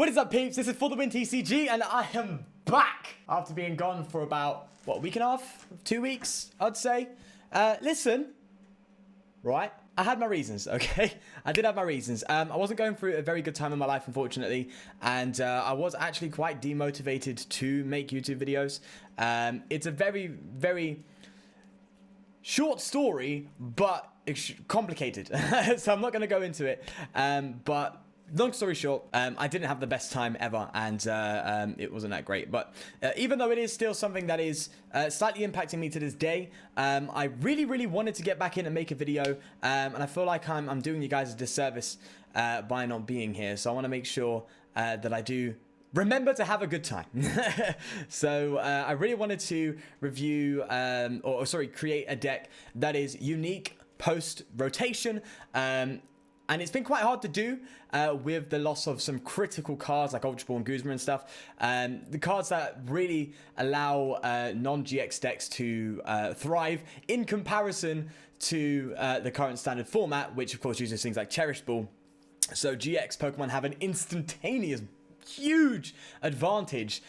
What is up, peeps? This is For The Win TCG, and I am back after being gone for about, what, a week and a half? 2 weeks, I'd say. Listen, right? I had my reasons, okay? I did have my reasons. I wasn't going through a very good time in my life, unfortunately, and I was actually quite demotivated to make YouTube videos. It's a very, very short story, but complicated, so I'm not going to go into it, but long story short, I didn't have the best time ever, and it wasn't that great. But even though it is still something that is slightly impacting me to this day, I really, really wanted to get back in and make a video, and I feel like I'm doing you guys a disservice by not being here. So I want to make sure that I do remember to have a good time. So I really wanted to review, create a deck that is unique post-rotation, and it's been quite hard to do with the loss of some critical cards like Ultra Ball and Guzma and stuff. The cards that really allow non-GX decks to thrive in comparison to the current standard format, which of course uses things like Cherish Ball. So GX Pokemon have an instantaneous huge advantage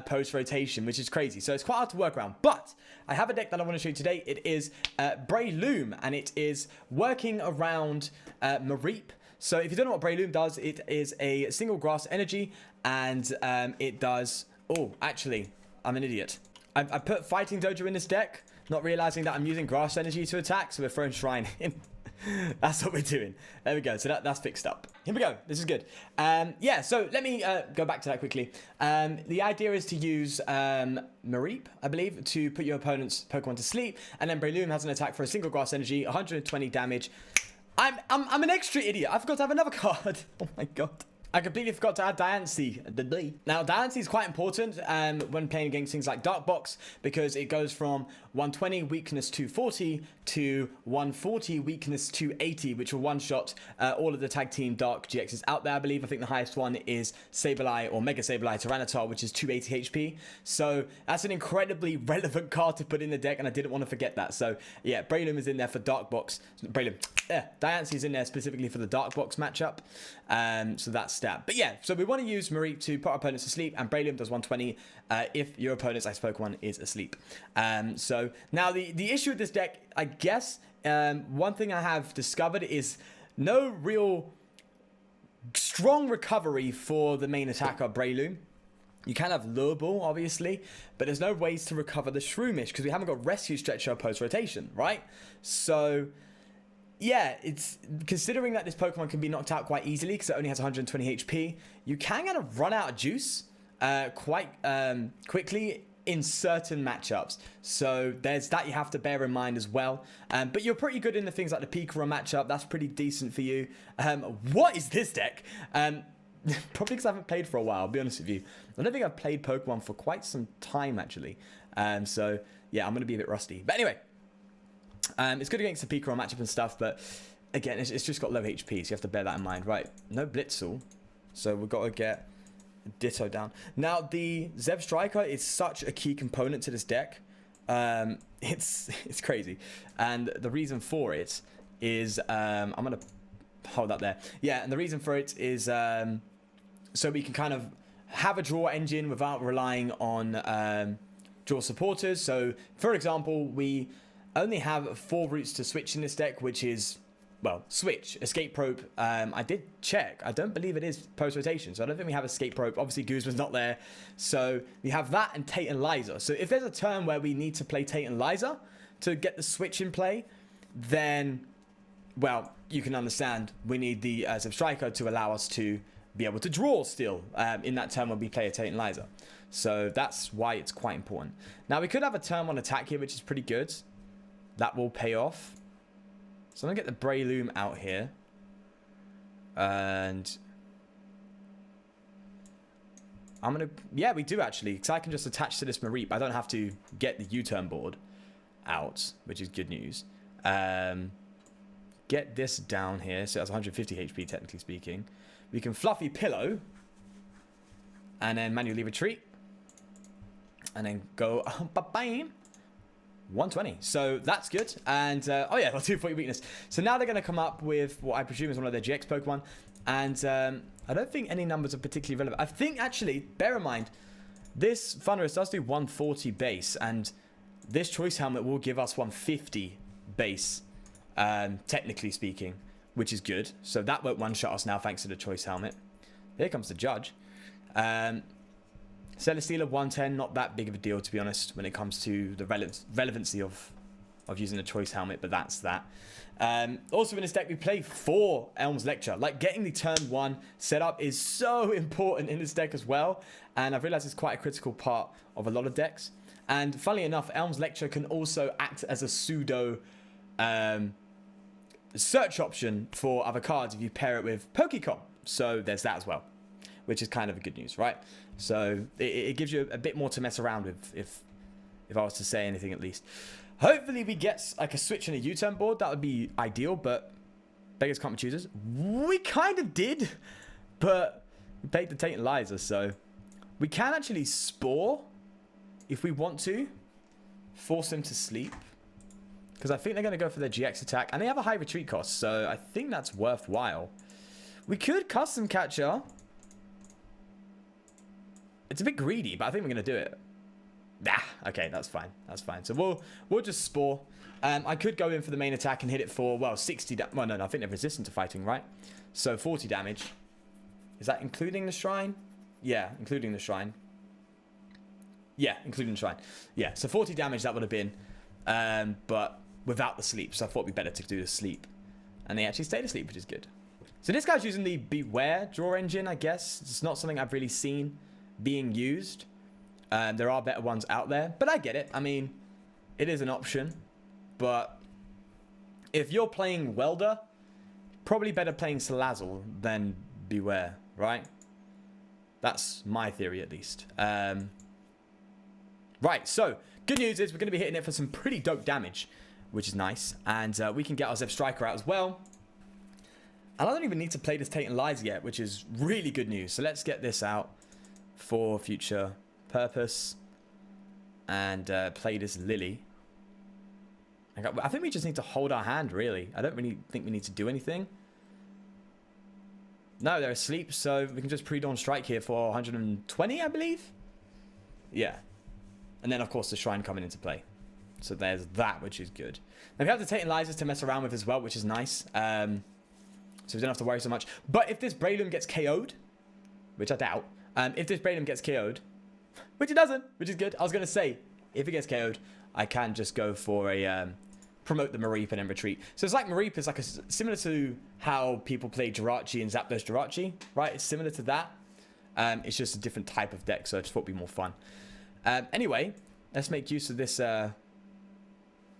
post-rotation, which is crazy. So it's quite hard to work around. But I have a deck that I want to show you today. It is Breloom, and it is working around Mareep. So if you don't know what Breloom does, it is a single grass energy, and it does... Oh, actually, I'm an idiot. I put Fighting Dojo in this deck, not realizing that I'm using grass energy to attack, so we're throwing Shrine in. That's what we're doing. There we go. So that's fixed up. Here we go. This is good. Yeah, so let me go back to that quickly. The idea is to use Mareep, I believe, to put your opponent's Pokemon to sleep. And then Breloom has an attack for a single grass energy, 120 damage. I'm an extra idiot. I forgot to have another card. Oh my god. I completely forgot to add Diancie. Now, Diancie is quite important when playing against things like Dark Box, because it goes from 120 weakness 240 to 140 weakness 280, which will one-shot all of the tag team Dark GXs out there, I believe. I think the highest one is Sableye or Mega Sableye Tyranitar, which is 280 HP. So that's an incredibly relevant card to put in the deck, and I didn't want to forget that. So yeah, Breloom is in there for Dark Box. Diancie is in there specifically for the Dark Box matchup. So that's that. But yeah, so we want to use Mareep to put our opponents to sleep, and Breloom does 120 if your opponent's ice Pokemon is asleep. So now the issue with this deck, I guess, one thing I have discovered is no real strong recovery for the main attacker, Breloom. You can have Lure Ball, obviously, but there's no ways to recover the Shroomish because we haven't got Rescue Stretcher post-rotation, right? So yeah, it's considering that this Pokemon can be knocked out quite easily because it only has 120 HP, you can kind of run out of juice quite quickly in certain matchups. So there's that you have to bear in mind as well. But you're pretty good in the things like the Pikachu matchup. That's pretty decent for you. What is this deck? Probably because I haven't played for a while, I'll be honest with you. I don't think I've played Pokemon for quite some time, actually. So yeah, I'm going to be a bit rusty. But anyway, it's good against the Pikachu matchup and stuff, but again, it's just got low HP, so you have to bear that in mind. Right, no Blitzle, so we've got to get Ditto down. Now, the Zeb Striker is such a key component to this deck. It's crazy, and the reason for it is I'm gonna hold that there. Yeah, and the reason for it is so we can kind of have a draw engine without relying on draw supporters. So, for example, we only have 4 routes to switch in this deck, which is, well, Switch, Escape Rope. I did check. I don't believe it is post-rotation, so I don't think we have Escape Rope. Obviously, Guzma's not there. So we have that and Tate and Liza. So if there's a turn where we need to play Tate and Liza to get the Switch in play, then, well, you can understand we need the Striker to allow us to be able to draw still in that turn when we play a Tate and Liza. So that's why it's quite important. Now, we could have a turn 1 attack here, which is pretty good. That will pay off. So I'm going to get the Breloom out here. And I'm going to... Yeah, we do actually. Because I can just attach to this Mareep. I don't have to get the U-turn board out, which is good news. Get this down here. So that's 150 HP, technically speaking. We can Fluffy Pillow. And then manually retreat. And then go... Bam! 120. So that's good. And, oh yeah, 240 weakness. So now they're going to come up with what I presume is one of their GX Pokemon. And I don't think any numbers are particularly relevant. I think, actually, bear in mind, this Thunderous does do 140 base, and this Choice Helmet will give us 150 base, technically speaking, which is good. So that won't one-shot us now, thanks to the Choice Helmet. Here comes the Judge. Celesteal of 110, not that big of a deal, to be honest, when it comes to the relevancy of using the Choice Helmet, but that's that. Also in this deck, we play 4 Elm's Lecture. Like, getting the turn 1 setup is so important in this deck as well, and I've realized it's quite a critical part of a lot of decks. And funnily enough, Elm's Lecture can also act as a pseudo search option for other cards if you pair it with Pokecom. So there's that as well, which is kind of good news, right? So it gives you a bit more to mess around with, if I was to say anything at least. Hopefully we get like a switch and a U-turn board. That would be ideal, but beggars can't be choosers. We kind of did, but we played the Taint Eliza, so we can actually Spore if we want to. Force him to sleep. Because I think they're going to go for their GX attack, and they have a high retreat cost, so I think that's worthwhile. We could Custom Catcher. It's a bit greedy, but I think we're going to do it. Okay, that's fine. That's fine. So we'll just Spore. I could go in for the main attack and hit it for, well, 60 damage. Well, no, I think they're resistant to fighting, right? So 40 damage. Is that including the Shrine? Yeah, including the Shrine. Yeah, including the Shrine. Yeah, so 40 damage that would have been, but without the sleep. So I thought it'd be better to do the sleep. And they actually stayed asleep, which is good. So this guy's using the Beware draw engine, I guess. It's not something I've really seen being used. There are better ones out there, but I get it. I mean, it is an option, but if you're playing Welder, probably better playing Salazzle than Beware, right? That's my theory, at least. Right, so good news is we're going to be hitting it for some pretty dope damage, which is nice, and we can get our Zev Striker out as well. And I don't even need to play this Taint Eliza yet, which is really good news. So let's get this out for future purpose and play this Lily. I think we just need to hold our hand, really. I don't really think we need to do anything. No, they're asleep, so we can just pre-dawn strike here for 120, I believe. Yeah. And then, of course, the Shrine coming into play. So there's that, which is good. Now we have the Taint Eliza to mess around with as well, which is nice. So we don't have to worry so much. But if this Breloom gets KO'd, which I doubt, if this Breloom gets KO'd, which it doesn't, which is good. I was going to say, if it gets KO'd, I can just go for a promote the Mareep and then retreat. So it's like Mareep is like similar to how people play Jirachi and Zapdos Jirachi, right? It's similar to that. It's just a different type of deck, so I just thought it'd be more fun. Anyway, let's make use of this. Are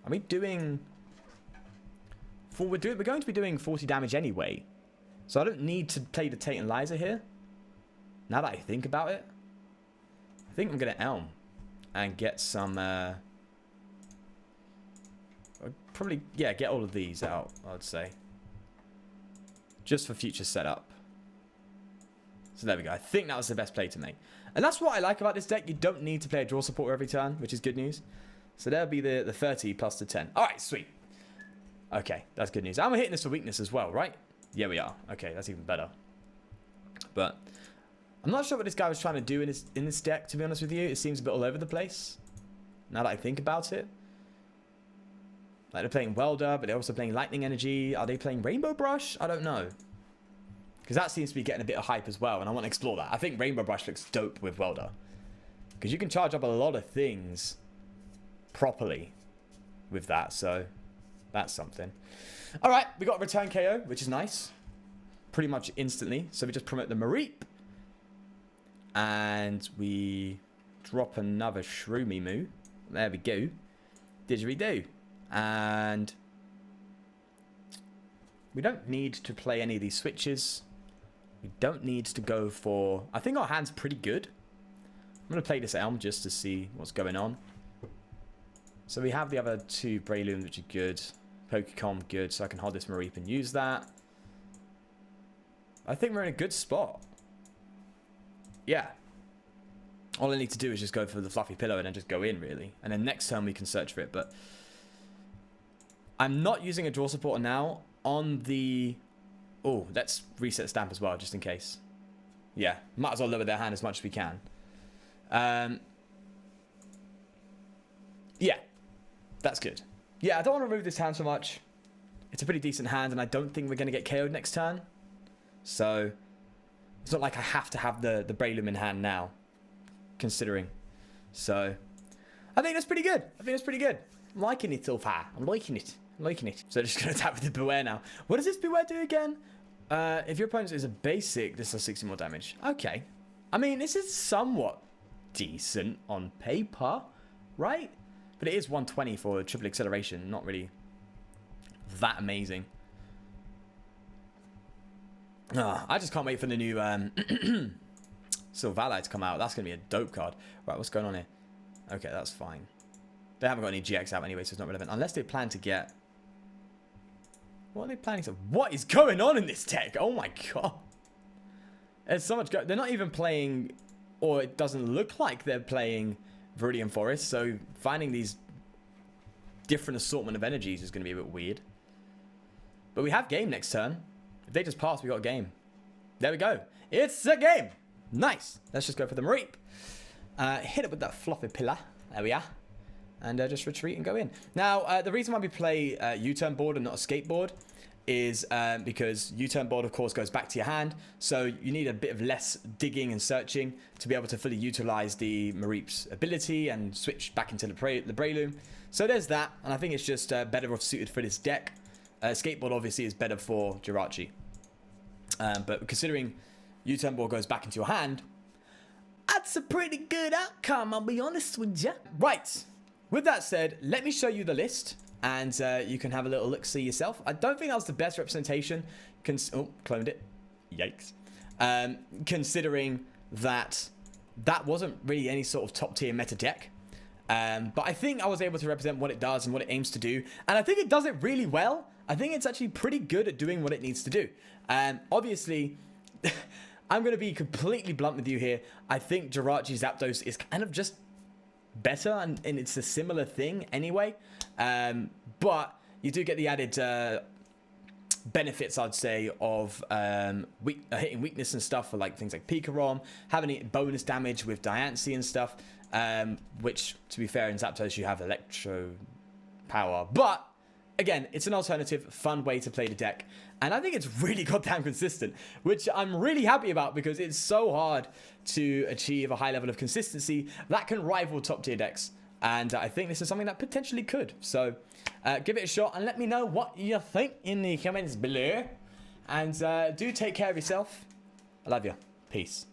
we doing... We're going to be doing 40 damage anyway, so I don't need to play the Taint Eliza here. Now that I think about it, I think I'm going to Elm and get some... probably, yeah, get all of these out, I'd say. Just for future setup. So there we go. I think that was the best play to make. And that's what I like about this deck. You don't need to play a draw support every turn, which is good news. So there'll be the 30 plus the 10. All right, sweet. Okay, that's good news. And we're hitting this for weakness as well, right? Yeah, we are. Okay, that's even better. But I'm not sure what this guy was trying to do in this deck, to be honest with you. It seems a bit all over the place, now that I think about it. Like, they're playing Welder, but they're also playing Lightning Energy. Are they playing Rainbow Brush? I don't know. Because that seems to be getting a bit of hype as well, and I want to explore that. I think Rainbow Brush looks dope with Welder. Because you can charge up a lot of things properly with that, so that's something. Alright, we got a return KO, which is nice. Pretty much instantly. So we just promote the Mareep. And we drop another Shroomy Moo. There we go. Didgeridoo. And we don't need to play any of these switches. We don't need to go for... I think our hand's pretty good. I'm going to play this Elm just to see what's going on. So we have the other two Breloom, which are good. Pokecom, good. So I can hold this Mareep and use that. I think we're in a good spot. Yeah. All I need to do is just go for the Fluffy Pillow and then just go in, really. And then next turn we can search for it. But I'm not using a draw supporter now. On the Oh, let's reset stamp as well, just in case. Yeah, might as well lower their hand as much as we can. Yeah, that's good. Yeah, I don't want to remove this hand so much. It's a pretty decent hand, and I don't think we're going to get KO'd next turn. So, it's not like I have to have the Breloom in hand now, considering. So, I think that's pretty good. I think that's pretty good. I'm liking it so far. I'm liking it. I'm liking it. So, just going to attack with the Beware now. What does this Beware do again? If your opponent is a basic, this does 60 more damage. Okay. I mean, this is somewhat decent on paper, right? But it is 120 for triple acceleration. Not really that amazing. I just can't wait for the new Sylvalai to come out. That's going to be a dope card. Right, what's going on here? Okay, that's fine. They haven't got any GX out anyway, so it's not relevant. Unless they plan to get... What are they planning to... What is going on in this deck? Oh my god. There's so much... They're not even playing... Or it doesn't look like they're playing Viridian Forest. So finding these different assortment of energies is going to be a bit weird. But we have game next turn. If they just pass, we got a game. There we go. It's a game. Nice. Let's just go for the Mareep. Hit it with that fluffy pillar. There we are. And just retreat and go in. Now, the reason why we play U-turn board and not escape board is because U-turn board, of course, goes back to your hand. So you need a bit of less digging and searching to be able to fully utilize the Mareep's ability and switch back into the Breloom. So there's that. And I think it's just better off suited for this deck. Escape board, obviously, is better for Jirachi. But considering U-turn board goes back into your hand, that's a pretty good outcome, I'll be honest with you. Right. With that said, let me show you the list, and you can have a little look-see yourself. I don't think that was the best representation. Oh, cloned it. Yikes. Considering that wasn't really any sort of top-tier meta deck. But I think I was able to represent what it does and what it aims to do. And I think it does it really well. I think it's actually pretty good at doing what it needs to do. Obviously, I'm going to be completely blunt with you here. I think Jirachi Zapdos is kind of just better, and it's a similar thing anyway. But you do get the added benefits, I'd say, of hitting weakness and stuff for like things like Pikarom, having bonus damage with Diancie and stuff. Which, to be fair, in Zapdos you have Electro Power. But, again, it's an alternative, fun way to play the deck. And I think it's really goddamn consistent, which I'm really happy about because it's so hard to achieve a high level of consistency that can rival top tier decks. And I think this is something that potentially could. So, give it a shot and let me know what you think in the comments below. And do take care of yourself. I love you. Peace.